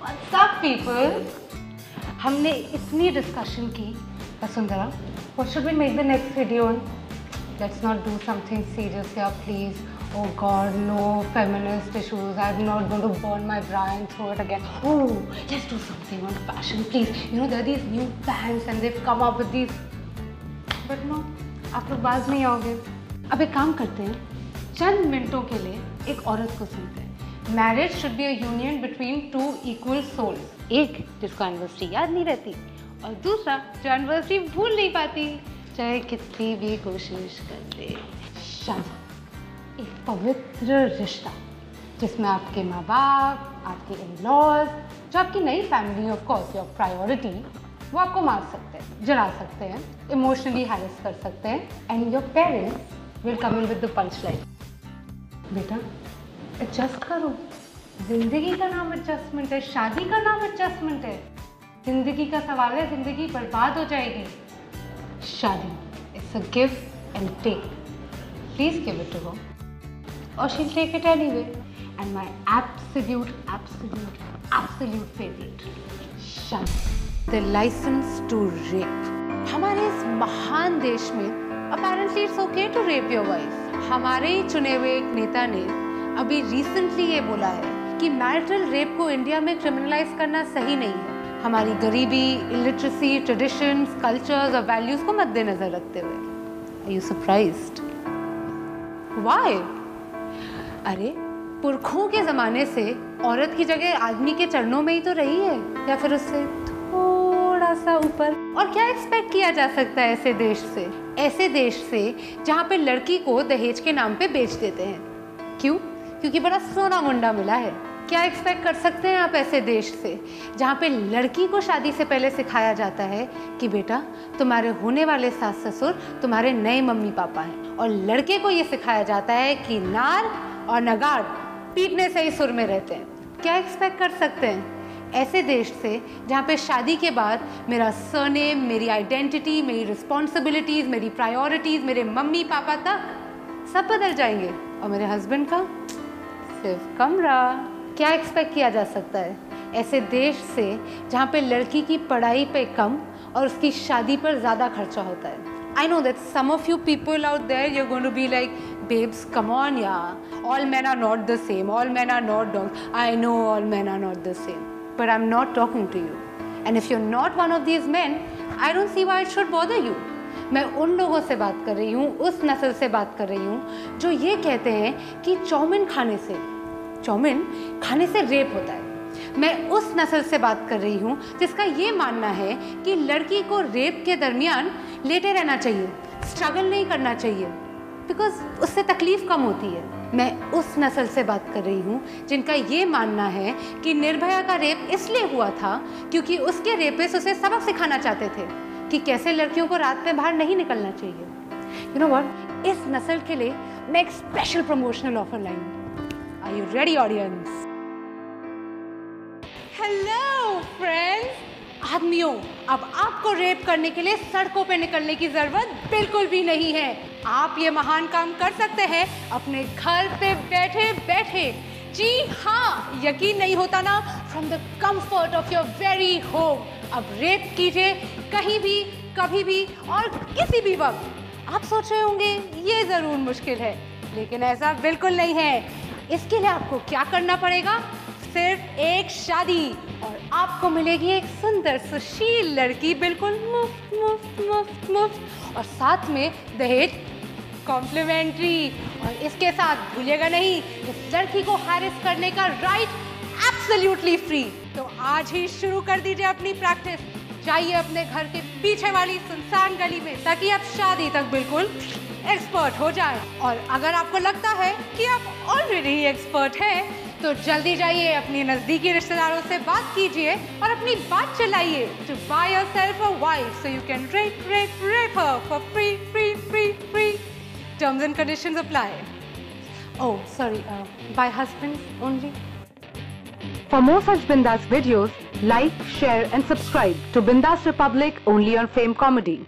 What's up, people? हमने इतनी discussion की, Vasundhara. What should we make the next video on? Let's not do something serious here, please. Oh God, no feminist issues. I'm not going to burn my bra and throw it again. Oh, let's do something on fashion, please. You know, there are these new bands and they've come up with these. But no, आप लोग बाज नहीं आओगे. अब एक काम करते हैं, चंद मिनटों के लिए एक औरत को सुनते हैं. Marriage should be a union between two equal souls. एक जिसको एनिवर्सरी याद नहीं रहती और दूसरा जो एनिवर्सरी भूल नहीं पाती चाहे कितनी भी कोशिश कर ले. शादी, एक पवित्र रिश्ता जिसमें आपके माँ बाप, आपके इन-लॉज, जो आपकी नई family of course your priority, वो आपको मार सकते हैं, जला सकते हैं, इमोशनली हैरेस कर सकते हैं, and your parents will come in with the punch line. बेटा एडजस्ट करो. जिंदगी का नाम एडजस्टमेंट है, शादी का नाम एडजस्टमेंट है. जिंदगी का सवाल है, जिंदगी बर्बाद हो जाएगी. शादी it's a give and take. Please give it to her or she will take it anyway. And my absolute favourite, शादी द लाइसेंस टू रेप. हमारे इस महान देश में apparently it's okay to rape your wife. हमारे ही चुने हुए एक नेता ने अभी रिसेंटली ये बोला है कि मैरिटल रेप को इंडिया में क्रिमिनलाइज करना सही नहीं है, हमारी गरीबी, इलिटरेसी, ट्रेडिशंस, कल्चर्स और वैल्यूज को मद्देनजर रखते हुए. Are you surprised? व्हाई? अरे पुरखों के ज़माने से औरत की जगह आदमी के चरणों में ही तो रही है, या फिर उससे थोड़ा सा ऊपर. और क्या एक्सपेक्ट किया जा सकता है ऐसे देश से जहाँ पे लड़की को दहेज के नाम पे बेच देते हैं. क्यों? क्योंकि बड़ा सोना मुंडा मिला है. क्या एक्सपेक्ट कर सकते हैं आप ऐसे देश से जहाँ पे लड़की को शादी से पहले सिखाया जाता है कि बेटा तुम्हारे होने वाले सास ससुर तुम्हारे नए मम्मी पापा हैं, और लड़के को ये सिखाया जाता है कि नार और नगाड़ पीटने से ही सुर में रहते हैं. क्या एक्सपेक्ट कर सकते हैं ऐसे देश से जहाँ पे शादी के बाद मेरा सरनेम, मेरी आइडेंटिटी, मेरी रिस्पॉन्सिबिलिटीज़, मेरी प्रायोरिटीज़, मेरे मम्मी पापा तक सब बदल जाएंगे, और मेरे हस्बैंड का सिर्फ कमरा. क्या एक्सपेक्ट किया जा सकता है ऐसे देश से जहाँ पे लड़की की पढ़ाई पे कम और उसकी शादी पर ज़्यादा खर्चा होता है. I know that some of you people out there, you're going to be like, babes, come on, yeah. All men are not the same. All men are not dogs. I know all men are not the same. But I'm not talking to you. And if you're not one of these men, I don't see why it should bother you. मैं उन लोगों से बात कर रही हूँ, उस नस्ल से बात कर रही हूँ जो ये कहते हैं कि चाउमीन खाने से रेप होता है. मैं उस नस्ल से बात कर रही हूँ जिसका ये मानना है कि लड़की को रेप के दरमियान लेटे रहना चाहिए, स्ट्रगल नहीं करना चाहिए, बिकॉज उससे तकलीफ कम होती है. मैं उस नस्ल से बात कर रही हूँ जिनका ये मानना है कि निर्भया का रेप इसलिए हुआ था क्योंकि उसके रेपिस्ट उसे सबक सिखाना चाहते थे कि कैसे लड़कियों को रात में बाहर नहीं निकलना चाहिए. यू नो व्हाट, इस नस्ल के लिए मैं एक स्पेशल प्रमोशनल ऑफर लाई हूँ. Are you ready audience? Hello friends. आदमियों, अब आपको रेप करने के लिए सड़कों पे निकलने की जरूरत बिल्कुल भी नहीं है. आप ये महान काम कर सकते हैं अपने घर पे बैठे बैठे. जी हाँ, यकीन नहीं होता ना? From the comfort of your very home. अब रेप कीजिए कहीं भी, कभी भी और किसी भी वक्त. आप सोच रहे होंगे ये ज़रूर मुश्किल है, लेकिन ऐसा बिल्कुल नहीं है. इसके लिए आपको क्या करना पड़ेगा? सिर्फ एक शादी, और आपको मिलेगी एक सुंदर सुशील लड़की बिल्कुल मुफ्त मुफ्त मुफ्त मुफ्त, और साथ में दहेज कॉम्प्लीमेंट्री. और इसके साथ भूलिएगा नहीं, इस लड़की को हैरेस करने का राइट एब्सोल्युटली फ्री. तो आज ही शुरू कर दीजिए अपनी प्रैक्टिस. जाइए अपने घर के पीछे वाली सुनसान गली में ताकि आप शादी तक बिल्कुल एक्सपर्ट हो जाए. और अगर आपको लगता है कि आप ऑलरेडी एक्सपर्ट हैं तो जल्दी जाइए अपनी नज़दीकी रिश्तेदारों से बात कीजिए और अपनी बात चलाइए to buy yourself a wife so you can rape her for free. Terms and conditions apply. Oh sorry, buy husband only. For more such Bindas videos, like, share and subscribe to Bindas Republic only on Fame Comedy.